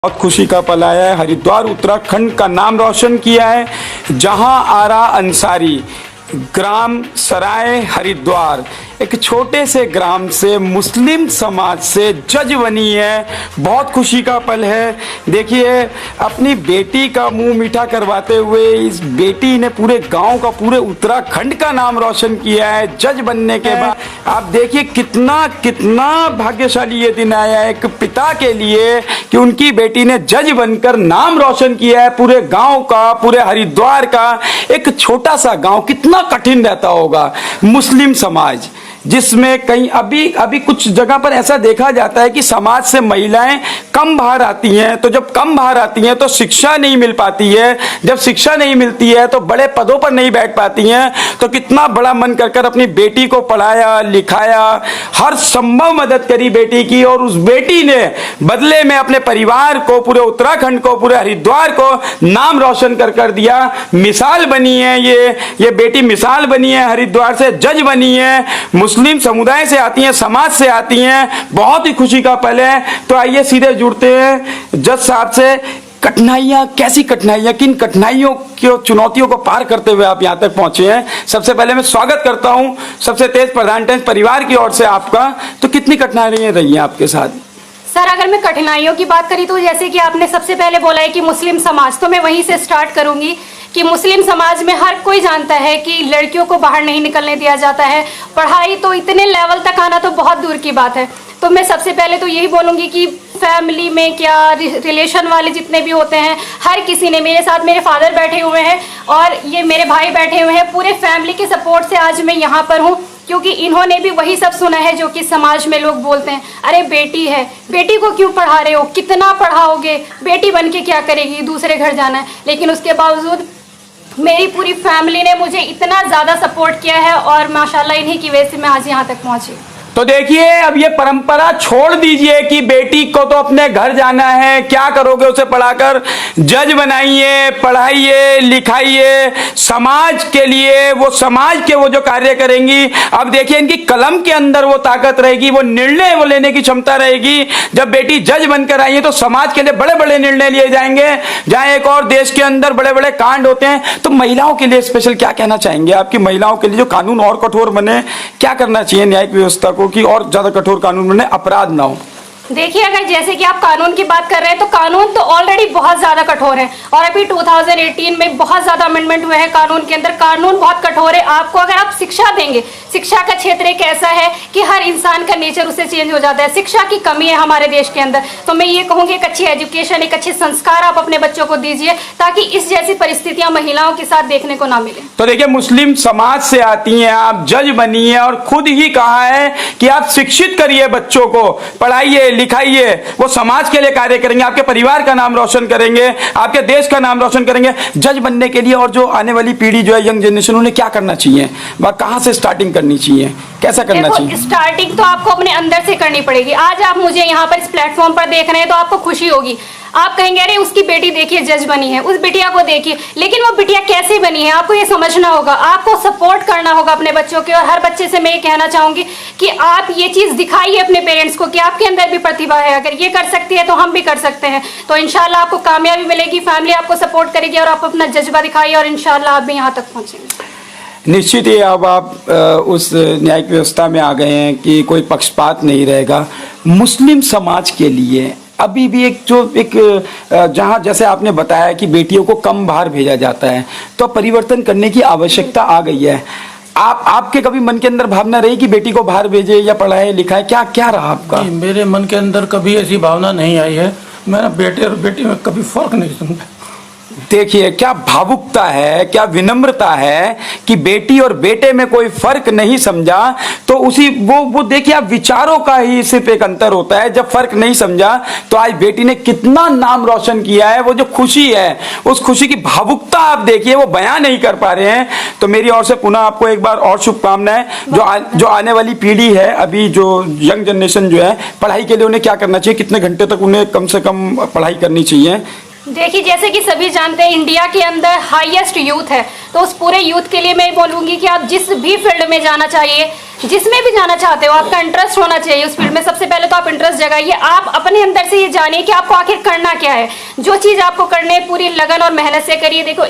बहुत खुशी का पल आया है। हरिद्वार उत्तराखंड का नाम रोशन किया है, जहां आरा अंसारी ग्राम सराय हरिद्वार एक छोटे से ग्राम से मुस्लिम समाज से जज बनी है। बहुत खुशी का पल है। देखिए, अपनी बेटी का मुंह मीठा करवाते हुए इस बेटी ने पूरे गांव का, पूरे उत्तराखंड का नाम रोशन किया है जज बनने के बाद। आप देखिए कितना कितना भाग्यशाली ये दिन आया है एक पिता के लिए कि उनकी बेटी ने जज बनकर नाम रोशन किया है पूरे गांव का, पूरे हरिद्वार का। एक छोटा सा गांव कितना कठिन रहता होगा, मुस्लिम समाज जिसमें कहीं अभी कुछ जगह पर ऐसा देखा जाता है कि समाज से महिलाएं कम बाहर आती हैं। तो जब कम बाहर आती हैं तो शिक्षा नहीं मिल पाती है, जब शिक्षा नहीं मिलती है तो बड़े पदों पर नहीं बैठ पाती हैं। तो कितना बड़ा मन कर अपनी बेटी को पढ़ाया लिखाया, हर संभव मदद करी बेटी की, और उस बेटी ने बदले में अपने परिवार को, पूरे उत्तराखंड को, पूरे हरिद्वार को नाम रोशन कर दिया। मिसाल बनी है ये बेटी मिसाल बनी है, हरिद्वार से जज बनी है, मुस्लिम समुदाय से आती हैं, समाज से आती हैं। बहुत ही खुशी का पल है। तो आइए सीधे जुड़ते हैं जज साहब से। कठिनाइयां, कैसी कठिनाइयां, किन कठिनाइयों की चुनौतियों को पार करते हुए आप यहां तक पहुंचे हैं? सबसे पहले मैं स्वागत करता हूं सबसे तेज प्रधान टेंस परिवार की ओर से आपका। तो कितनी कठिनाइयां रही हैं आपके साथ? सर, अगर मैं कठिनाइयों की बात करी तो जैसे कि आपने सबसे पहले बोला है कि मुस्लिम समाज, तो मैं वहीं से स्टार्ट करूंगी कि मुस्लिम समाज में हर कोई जानता है कि लड़कियों को बाहर नहीं निकलने दिया जाता है। पढ़ाई तो इतने लेवल तक आना तो बहुत दूर की बात है। तो मैं सबसे पहले तो यही बोलूंगी कि फैमिली में क्या रिलेशन वाले जितने भी होते हैं, हर किसी ने, मेरे साथ मेरे फादर बैठे हुए हैं और ये मेरे भाई बैठे हुए हैं, पूरे फैमिली के सपोर्ट से आज मैं यहाँ पर हूँ, क्योंकि इन्होंने भी वही सब सुना है जो कि समाज में लोग बोलते हैं, अरे बेटी है, बेटी को क्यों पढ़ा रहे हो, कितना पढ़ाओगे, बेटी बन के क्या करेगी, दूसरे घर जाना है। लेकिन उसके बावजूद मेरी पूरी फैमिली ने मुझे इतना ज़्यादा सपोर्ट किया है और माशाल्लाह इन्हीं की वजह से मैं आज यहाँ तक पहुँची। तो देखिए, अब ये परंपरा छोड़ दीजिए कि बेटी को तो अपने घर जाना है, क्या करोगे उसे पढ़ाकर, जज बनाइए, पढ़ाइए, लिखाइए, समाज के लिए, वो समाज के वो जो कार्य करेंगी। अब देखिए, इनकी कलम के अंदर वो ताकत रहेगी, वो निर्णय वो लेने की क्षमता रहेगी। जब बेटी जज बनकर आई है तो समाज के लिए बड़े बड़े निर्णय लिए जाएंगे। जहां एक और देश के अंदर बड़े बड़े कांड होते हैं, तो महिलाओं के लिए स्पेशल क्या कहना चाहेंगे? आपकी महिलाओं के लिए जो कानून और कठोर बने, क्या करना चाहिए न्यायिक व्यवस्था को कि और ज्यादा कठोर कानून बने, अपराध ना हो? देखिए, अगर जैसे कि आप कानून की बात कर रहे हैं तो कानून तो ऑलरेडी बहुत ज़्यादा कठोर है और अभी 2018 में बहुत ज़्यादा अमेंडमेंट हुए हैं कानून के अंदर। कानून बहुत कठोर है। आपको अगर आप शिक्षा देंगे, शिक्षा का क्षेत्र एक ऐसा है कि हर इंसान का नेचर उससे चेंज हो जाता है। शिक्षा की कमी है हमारे देश के अंदर, तो मैं ये कहूँगी एक अच्छी एजुकेशन, एक अच्छे संस्कार आप अपने बच्चों को दीजिए, ताकि इस जैसी परिस्थितियाँ महिलाओं के साथ देखने को ना मिले। तो देखिए, मुस्लिम समाज से आती हैं, आप जज बनी है और खुद ही कहा है कि आप शिक्षित करिए बच्चों को, पढ़ाइए लिखाइए, वो समाज के लिए कार्य करेंगे, आपके परिवार का नाम रोशन करेंगे, आपके देश का नाम रोशन करेंगे। जज बनने के लिए और जो आने वाली पीढ़ी जो है, यंग जनरेशन, उन्हें क्या करना चाहिए, वह कहां से स्टार्टिंग करनी चाहिए, कैसा करना चाहिए? स्टार्टिंग तो आपको अपने अंदर से करनी पड़ेगी। आज आप मुझे यहाँ पर इस प्लेटफॉर्म पर देख रहे हैं तो आपको खुशी होगी, आप कहेंगे अरे उसकी बेटी देखिए जज बनी है, उस बिटिया को देखिए, लेकिन वो बिटिया कैसे बनी है आपको ये समझना होगा, आपको सपोर्ट करना होगा अपने बच्चों के। और हर बच्चे से मैं ये कहना चाहूंगी कि आप ये चीज दिखाइए अपने पेरेंट्स को कि आपके अंदर भी प्रतिभा है, अगर ये कर सकती है तो हम भी कर सकते हैं। तो इंशाल्लाह आपको कामयाबी मिलेगी, फैमिली आपको सपोर्ट करेगी और आप अपना जज्बा दिखाइए और इंशाल्लाह आप भी यहाँ तक पहुंचेंगे। निश्चित ही अब आप उस न्यायिक व्यवस्था में आ गए हैं कि कोई पक्षपात नहीं रहेगा। मुस्लिम समाज के लिए अभी भी एक जहां जैसे आपने बताया कि बेटियों को कम बाहर भेजा जाता है, तो परिवर्तन करने की आवश्यकता आ गई है। आपके कभी मन के अंदर भावना रही कि बेटी को बाहर भेजे या पढ़ाए लिखाए, क्या रहा आपका? मेरे मन के अंदर कभी ऐसी भावना नहीं आई है। मैंने बेटे और बेटी में कभी फर्क नहीं समझा। देखिए, क्या भावुकता है, क्या विनम्रता है कि बेटी और बेटे में कोई फर्क नहीं समझा। तो उसी वो देखिए, आप विचारों का ही सिर्फ एक अंतर होता है। जब फर्क नहीं समझा तो आज बेटी ने कितना नाम रोशन किया है। वो जो खुशी है, उस खुशी की भावुकता आप देखिए, वो बयान नहीं कर पा रहे हैं। तो मेरी ओर से पुनः आपको एक बार और शुभकामनाएं। जो आने वाली पीढ़ी है, अभी जो यंग जनरेशन जो है, पढ़ाई के लिए उन्हें क्या करना चाहिए, कितने घंटे तक उन्हें कम से कम पढ़ाई करनी चाहिए? देखिए, जैसे कि सभी जानते हैं इंडिया के अंदर हाईएस्ट यूथ है, तो उस पूरे यूथ के लिए मैं बोलूँगी कि आप जिस भी फील्ड में जाना चाहिए, जिसमें भी जाना चाहते हो आपका इंटरेस्ट होना चाहिए उस फील्ड में। सबसे पहले तो आप इंटरेस्ट जगाइए, आप अपने अंदर से ये जानिए कि आपको आखिर करना क्या है। जो चीज आपको करने है पूरी लगन और मेहनत से करिए। देखो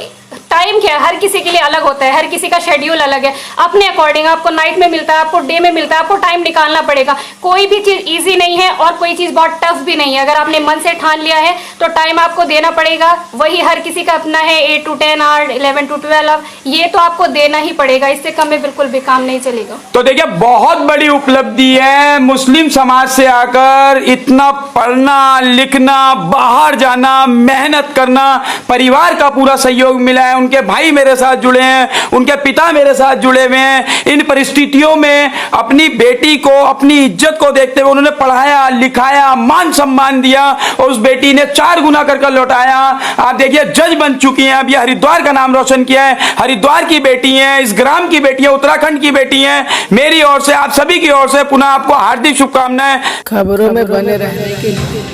टाइम क्या है, हर किसी के लिए अलग होता है, हर किसी का शेड्यूल अलग है। अपने अकॉर्डिंग आपको नाइट में मिलता है, आपको डे में मिलता है, आपको टाइम निकालना पड़ेगा। कोई भी चीज इजी नहीं है और कोई चीज बहुत टफ भी नहीं है। अगर आपने मन से ठान लिया है तो टाइम आपको देना पड़ेगा। वही हर किसी का अपना है 8 to 10 आवर, 11 to 12, ये तो आपको देना ही पड़ेगा। इससे कम में बिल्कुल भी काम नहीं चलेगा। तो देखिए बहुत बड़ी उपलब्धि है, मुस्लिम समाज से आकर इतना पढ़ना लिखना, बाहर जाना, मेहनत करना, परिवार का पूरा सहयोग मिला है। उनके भाई मेरे साथ जुड़े हैं, उनके पिता मेरे साथ जुड़े हुए हैं। इन परिस्थितियों में अपनी बेटी को, अपनी इज्जत को देखते हुए उन्होंने पढ़ाया लिखाया, मान सम्मान दिया और उस बेटी ने 4 गुना कर लौटाया। आप देखिए जज बन चुकी हैं, अब ये हरिद्वार का नाम रोशन किया है। हरिद्वार की बेटी हैं, इस ग्राम की बेटी है, उत्तराखंड की बेटी हैं। मेरी ओर से, आप सभी की ओर से पुनः आपको हार्दिक शुभकामनाएं। खबरों में बने रहने के लिए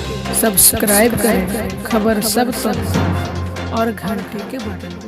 सब्सक्राइब करें खबर सब और घंटी के बटन